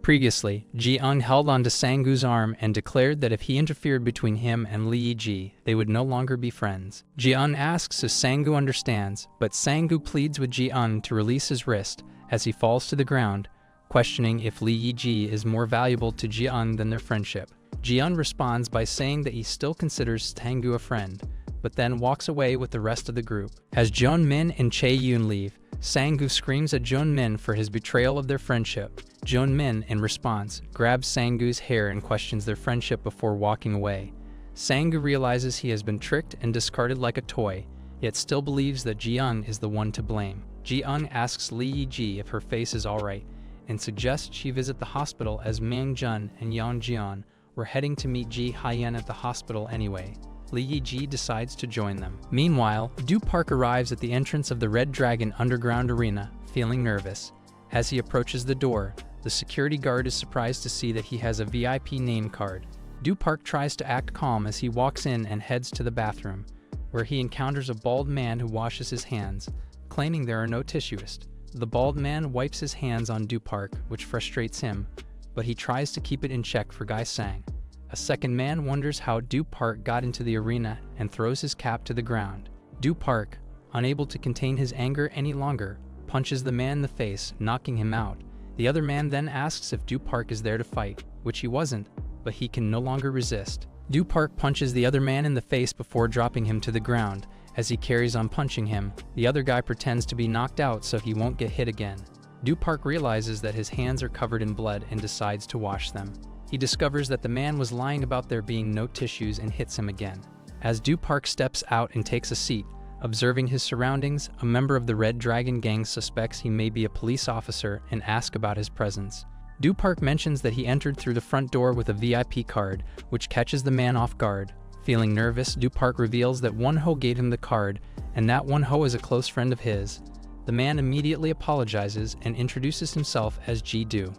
Previously, Ji-eun held onto Sang-goo's arm and declared that if he interfered between him and Lee Yi-ji, they would no longer be friends. Ji-eun asks if Sang-goo understands, but Sang-goo pleads with Ji-eun to release his wrist as he falls to the ground, questioning if Lee Yi-ji is more valuable to Ji-eun than their friendship. Ji-eun responds by saying that he still considers Sang-goo a friend, but then walks away with the rest of the group. As Jeon-min and Chae-yoon leave, Sang-goo screams at Jeon-min for his betrayal of their friendship. Jeon-min, in response, grabs Sang-goo's hair and questions their friendship before walking away. Sang-goo realizes he has been tricked and discarded like a toy, yet still believes that Ji-eun is the one to blame. Ji-eun asks Lee Yi-ji if her face is alright, and suggests she visit the hospital as Mang-jun and Yeon-jeon were heading to meet Ji Hyeon at the hospital anyway. Lee Yi-ji decides to join them. Meanwhile, Do Park arrives at the entrance of the Red Dragon underground arena, feeling nervous. As he approaches the door, the security guard is surprised to see that he has a VIP name card. Do Park tries to act calm as he walks in and heads to the bathroom, where he encounters a bald man who washes his hands, claiming there are no tissues. The bald man wipes his hands on Do Park, which frustrates him, but he tries to keep it in check for Guy Sang. A second man wonders how Do Park got into the arena and throws his cap to the ground. Do Park, unable to contain his anger any longer, punches the man in the face, knocking him out. The other man then asks if Do Park is there to fight, which he wasn't, but he can no longer resist. Do Park punches the other man in the face before dropping him to the ground. As he carries on punching him, the other guy pretends to be knocked out so he won't get hit again. Do Park realizes that his hands are covered in blood and decides to wash them. He discovers that the man was lying about there being no tissues and hits him again. As Do Park steps out and takes a seat, observing his surroundings, a member of the Red Dragon gang suspects he may be a police officer and asks about his presence. Do Park mentions that he entered through the front door with a VIP card, which catches the man off guard. Feeling nervous, Do Park reveals that Won-ho gave him the card, and that Won-ho is a close friend of his. The man immediately apologizes and introduces himself as Ji-do.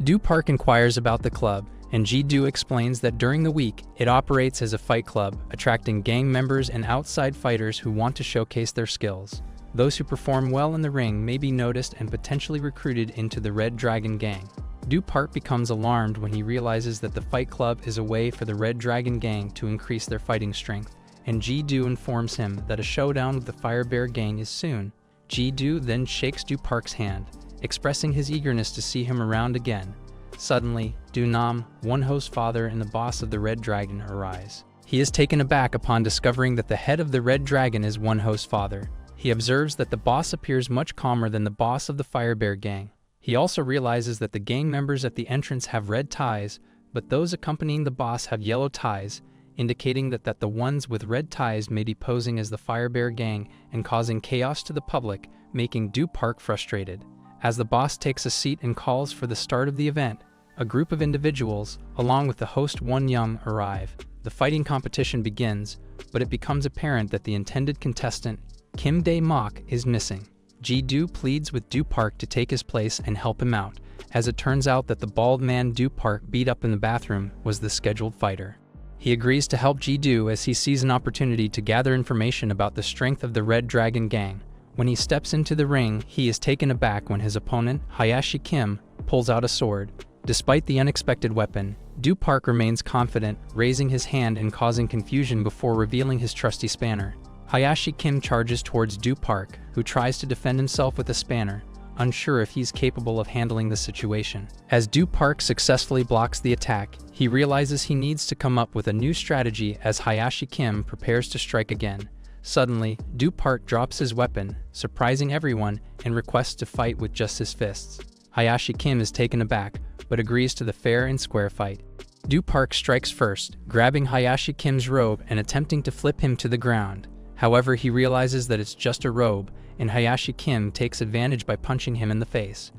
Do Park inquires about the club, and Ji-do explains that during the week, it operates as a fight club, attracting gang members and outside fighters who want to showcase their skills. Those who perform well in the ring may be noticed and potentially recruited into the Red Dragon gang. Do Park becomes alarmed when he realizes that the fight club is a way for the Red Dragon gang to increase their fighting strength, and Ji-do informs him that a showdown with the Fire Bear gang is soon. Ji-do then shakes Do Park's hand, expressing his eagerness to see him around again. Suddenly, Do-nam, Won-ho's father and the boss of the Red Dragon, arise. He is taken aback upon discovering that the head of the Red Dragon is Won-ho's father. He observes that the boss appears much calmer than the boss of the Fire Bear gang. He also realizes that the gang members at the entrance have red ties, but those accompanying the boss have yellow ties, indicating that the ones with red ties may be posing as the Fire Bear gang and causing chaos to the public, making Do Park frustrated. As the boss takes a seat and calls for the start of the event, a group of individuals, along with the host Won-young, arrive. The fighting competition begins, but it becomes apparent that the intended contestant, Kim Dae-mok, is missing. Ji-do pleads with Do Park to take his place and help him out, as it turns out that the bald man Do Park beat up in the bathroom was the scheduled fighter. He agrees to help Ji-do as he sees an opportunity to gather information about the strength of the Red Dragon gang. When he steps into the ring, he is taken aback when his opponent, Hayashi Kim, pulls out a sword. Despite the unexpected weapon, Do Park remains confident, raising his hand and causing confusion before revealing his trusty spanner. Hayashi Kim charges towards Do Park, who tries to defend himself with a spanner, unsure if he's capable of handling the situation. As Do Park successfully blocks the attack, he realizes he needs to come up with a new strategy as Hayashi Kim prepares to strike again. Suddenly, Do Park drops his weapon, surprising everyone, and requests to fight with just his fists. Hayashi Kim is taken aback, but agrees to the fair and square fight. Do Park strikes first, grabbing Hayashi Kim's robe and attempting to flip him to the ground. However, he realizes that it's just a robe, and Hayashi Kim takes advantage by punching him in the face.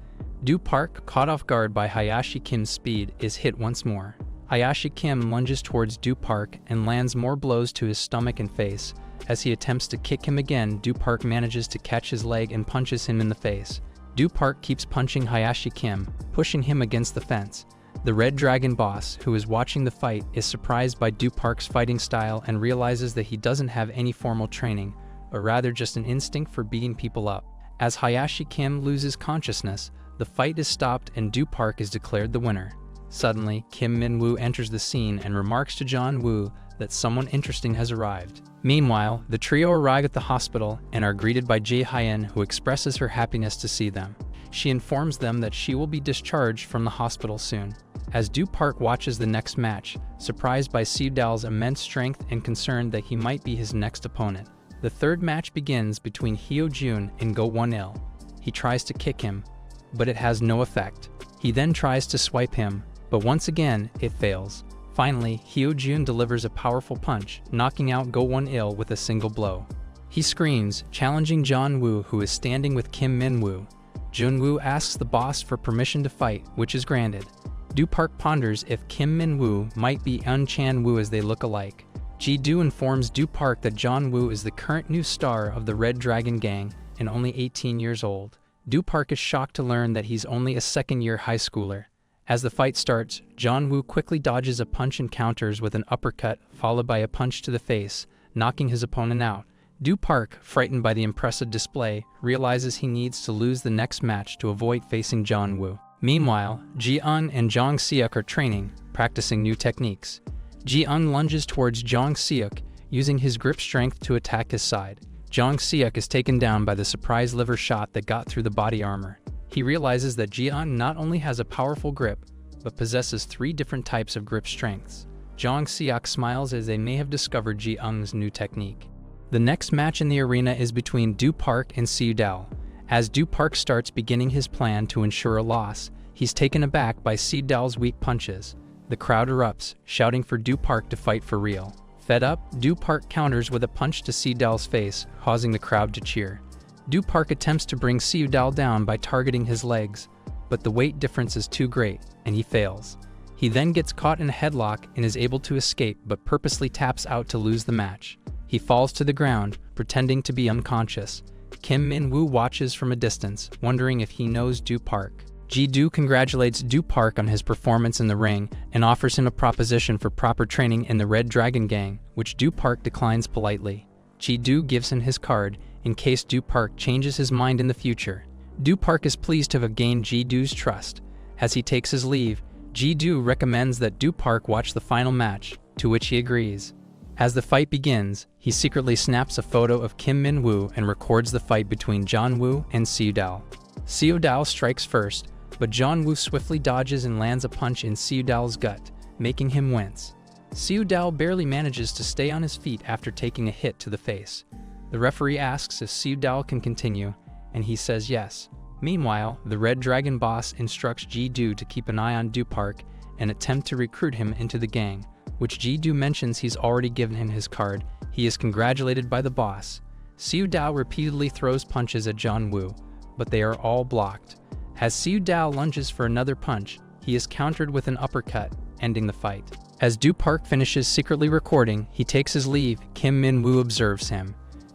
Do Park, caught off guard by Hayashi Kim's speed, is hit once more. Hayashi Kim lunges towards Do Park and lands more blows to his stomach and face. As he attempts to kick him again, Do Park manages to catch his leg and punches him in the face. Do Park keeps punching Hayashi Kim, pushing him against the fence. The Red Dragon boss, who is watching the fight, is surprised by Do Park's fighting style and realizes that he doesn't have any formal training, but rather just an instinct for beating people up. As Hayashi Kim loses consciousness, The fight is stopped and Do Park is declared the winner. Suddenly, Kim Min-woo enters the scene and remarks to John-woo that someone interesting has arrived. Meanwhile, the trio arrive at the hospital and are greeted by Jae Hyun, who expresses her happiness to see them. She informs them that she will be discharged from the hospital soon. As Do Park watches the next match, surprised by Seo-dal's immense strength and concerned that he might be his next opponent. The third match begins between Hyo-jun and Go Won-il. He tries to kick him, but it has no effect. He then tries to swipe him, but once again, it fails. Finally, Hyo-jun delivers a powerful punch, knocking out Go Won-il with a single blow. He screams, challenging John-woo, who is standing with Kim Min-woo. Jun-woo asks the boss for permission to fight, which is granted. Do Park ponders if Kim Min-woo might be Eun Chan-woo as they look alike. Ji-do informs Do Park that John-woo is the current new star of the Red Dragon Gang and only 18 years old. Do Park is shocked to learn that he's only a second-year high schooler. As the fight starts, John-woo quickly dodges a punch and counters with an uppercut followed by a punch to the face, knocking his opponent out. Do Park, frightened by the impressive display, realizes he needs to lose the next match to avoid facing John-woo. Meanwhile, Ji-eun and Jong Seok are training, practicing new techniques. Ji-eun lunges towards Jong Seok, using his grip strength to attack his side. Jong Seok is taken down by the surprise liver shot that got through the body armor. He realizes that Ji-eun not only has a powerful grip, but possesses 3 different types of grip strengths. Jong Seok smiles as they may have discovered Ji-eun's new technique. The next match in the arena is between Do Park and Seo-dal. As Do Park starts beginning his plan to ensure a loss, he's taken aback by Seo-dal's weak punches. The crowd erupts, shouting for Do Park to fight for real. Fed up, Do Park counters with a punch to Seo-dal's face, causing the crowd to cheer. Do Park attempts to bring Seo-dal down by targeting his legs, but the weight difference is too great, and he fails. He then gets caught in a headlock and is able to escape but purposely taps out to lose the match. He falls to the ground, pretending to be unconscious. Kim Min-woo watches from a distance, wondering if he knows Do Park. Ji-do congratulates Do Park on his performance in the ring and offers him a proposition for proper training in the Red Dragon Gang, which Do Park declines politely. Ji-do gives him his card in case Do Park changes his mind in the future. Do Park is pleased to have gained Ji-do's trust. As he takes his leave, Ji-do recommends that Do Park watch the final match, to which he agrees. As the fight begins, he secretly snaps a photo of Kim Min-woo and records the fight between John-woo and Seo-dal. Seo-dal strikes first, but John-woo swiftly dodges and lands a punch in Seo-dal's gut, making him wince. Seo-dal barely manages to stay on his feet after taking a hit to the face. The referee asks if Seo-dal can continue, and he says yes. Meanwhile, the Red Dragon boss instructs Ji-do to keep an eye on Do Park and attempt to recruit him into the gang, which Ji-do mentions he's already given him his card. He is congratulated by the boss. Seo-dal repeatedly throws punches at John-woo, but they are all blocked. As Seo-dal lunges for another punch, he is countered with an uppercut, ending the fight. As Do Park finishes secretly recording, he takes his leave. Kim Min-woo observes him.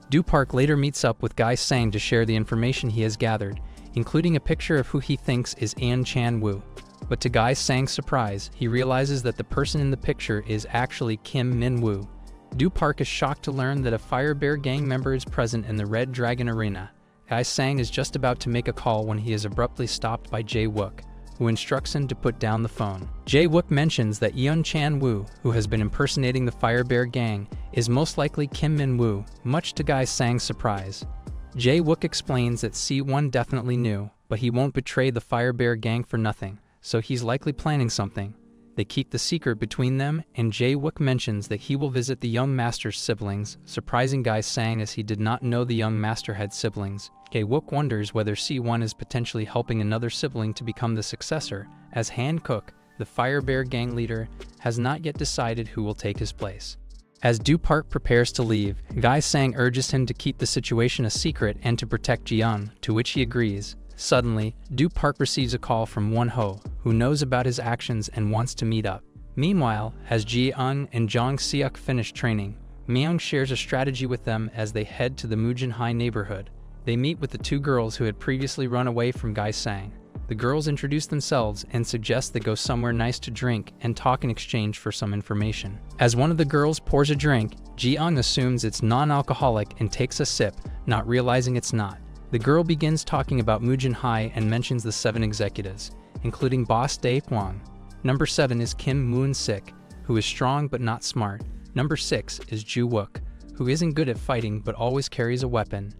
Do Park later meets up with Guy Sang to share the information he has gathered, including a picture of who he thinks is Eun Chan-woo. But to Guy Sang's surprise, he realizes that the person in the picture is actually Kim Min-woo. Do Park is shocked to learn that a Fire Bear gang member is present in the Red Dragon Arena. Guy Sang is just about to make a call when he is abruptly stopped by Jae-wook, who instructs him to put down the phone. Jae-wook mentions that Eun Chan-woo, who has been impersonating the Fire Bear gang, is most likely Kim Min-woo, much to Guy Sang's surprise. Jae-wook explains that C1 definitely knew, but he won't betray the Fire Bear gang for nothing, so he's likely planning something. They keep the secret between them, and Jae-wook mentions that he will visit the young master's siblings, surprising Guy Sang as he did not know the young master had siblings. Jae-wook wonders whether C1 is potentially helping another sibling to become the successor, as Han Cook, the Fire Bear gang leader, has not yet decided who will take his place. As Do Park prepares to leave, Guy Sang urges him to keep the situation a secret and to protect Ji-eun, to which he agrees. Suddenly, Do Park receives a call from Won-ho, who knows about his actions and wants to meet up. Meanwhile, as Ji-eun and Jong Seok finish training, Myung shares a strategy with them as they head to the Mujin High neighborhood. They meet with the 2 girls who had previously run away from Guy Sang. The girls introduce themselves and suggest they go somewhere nice to drink and talk in exchange for some information. As one of the girls pours a drink, Ji-eun assumes it's non-alcoholic and takes a sip, not realizing it's not. The girl begins talking about Mujin Hai and mentions the 7 executives, including boss Dae Hwang. Number 7 is Kim Moon-sik, who is strong but not smart. Number 6 is Ju Wook, who isn't good at fighting but always carries a weapon.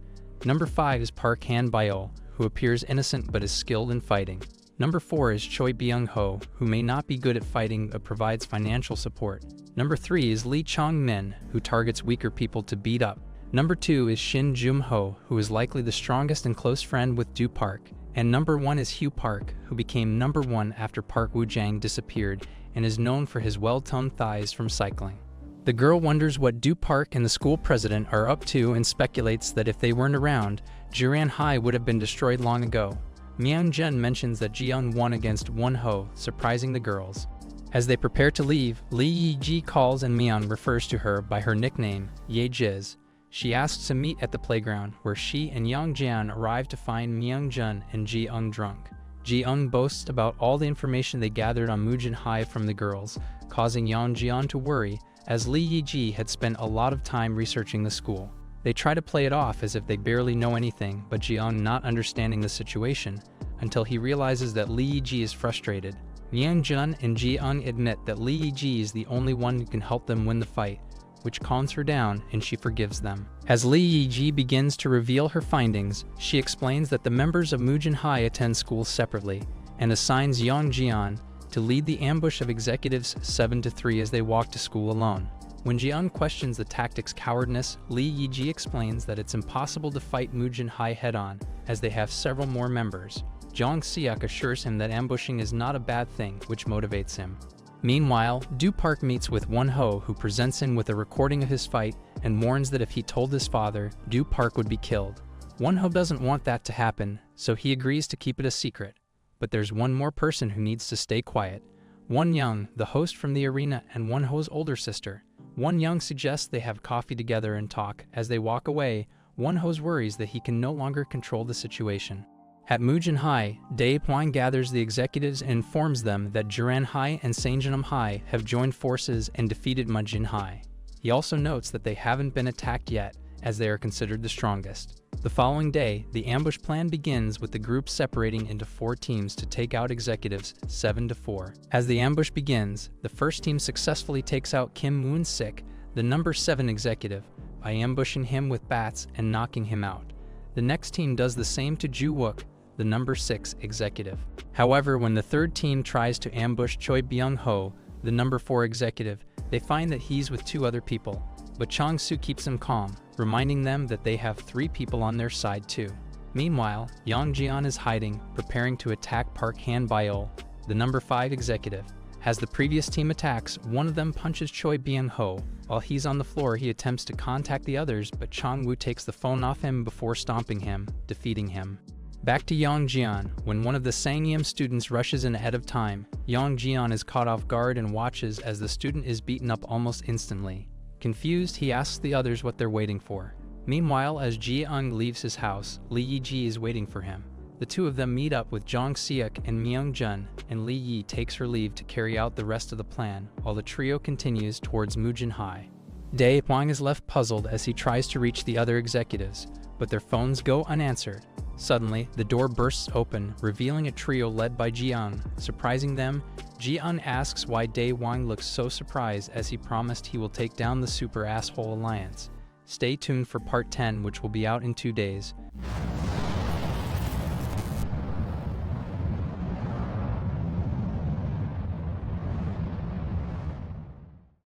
Number 5 is Park Han-byul, who appears innocent but is skilled in fighting. Number 4 is Choi Byung-ho, who may not be good at fighting but provides financial support. Number 3 is Lee Chong-min, who targets weaker people to beat up. Number 2 is Shin Jum-ho, who is likely the strongest and close friend with Do Park. And number 1 is Hugh Park, who became number 1 after Park Woo-jang disappeared and is known for his well-toned thighs from cycling. The girl wonders what Do Park and the school president are up to and speculates that if they weren't around, Juran High would have been destroyed long ago. Myung-jun mentions that Ji-eun won against Won-ho, surprising the girls. As they prepare to leave, Lee Yi-ji calls and Myung refers to her by her nickname, Ye-jiz. She asks to meet at the playground, where she and Young-jian arrive to find Myung-jun and Ji-eun drunk. Ji-eun boasts about all the information they gathered on Mujin High from the girls, causing Young-jian to worry, as Lee Yi-ji had spent a lot of time researching the school. They try to play it off as if they barely know anything, but Ji-eun not understanding the situation, until he realizes that Lee Yi-ji is frustrated. Myung-jun and Ji-eun admit that Lee Yi-ji is the only one who can help them win the fight, which calms her down and she forgives them. As Lee Yi-ji begins to reveal her findings, she explains that the members of Mujin High attend schools separately, and assigns Young-jian to lead the ambush of executives 7-3 as they walk to school alone. When Ji-eun questions the tactic's cowardness, Lee Yi-ji explains that it's impossible to fight Mujin High head-on, as they have several more members. Jong Seok assures him that ambushing is not a bad thing, which motivates him. Meanwhile, Do Park meets with Won-ho, who presents him with a recording of his fight and warns that if he told his father, Do Park would be killed. Won-ho doesn't want that to happen, so he agrees to keep it a secret. But there's one more person who needs to stay quiet. Won-young, the host from the arena and Won-ho's older sister. Won-young suggests they have coffee together and talk. As they walk away, Won-ho's worries that he can no longer control the situation. At Mujin High, Dae Hwang gathers the executives and informs them that Juran High and Sanjanam High have joined forces and defeated Mujin High. He also notes that they haven't been attacked yet, as they are considered the strongest. The following day, the ambush plan begins with the group separating into 4 teams to take out executives 7-4. As the ambush begins, the first team successfully takes out Kim Moon-sik, the number 7 executive, by ambushing him with bats and knocking him out. The next team does the same to Ju Wook, the number 6 executive. However, when the third team tries to ambush Choi Byung-ho, the number 4 executive, they find that he's with 2 other people. But Chang-soo keeps them calm, reminding them that they have 3 people on their side too. Meanwhile, Young-jian is hiding, preparing to attack Park Han-byul, the number 5 executive. As the previous team attacks, one of them punches Choi Byung-ho. While he's on the floor, he attempts to contact the others, but Chang-woo takes the phone off him before stomping him, defeating him. Back to Young-jian. When one of the Sangyeom students rushes in ahead of time, Young-jian is caught off guard and watches as the student is beaten up almost instantly. Confused, he asks the others what they're waiting for. Meanwhile, as Ji-eun leaves his house, Lee Yi-ji is waiting for him. The 2 of them meet up with Jong Seok and Myung-jun, and Lee Yi takes her leave to carry out the rest of the plan, while the trio continues towards Mujin High. Dae Hwang is left puzzled as he tries to reach the other executives, but their phones go unanswered. Suddenly, the door bursts open, revealing a trio led by Ji-eun. Surprising them, Ji-eun asks why Dae Hwang looks so surprised, as he promised he will take down the Super Asshole Alliance. Stay tuned for part 10, which will be out in 2 days.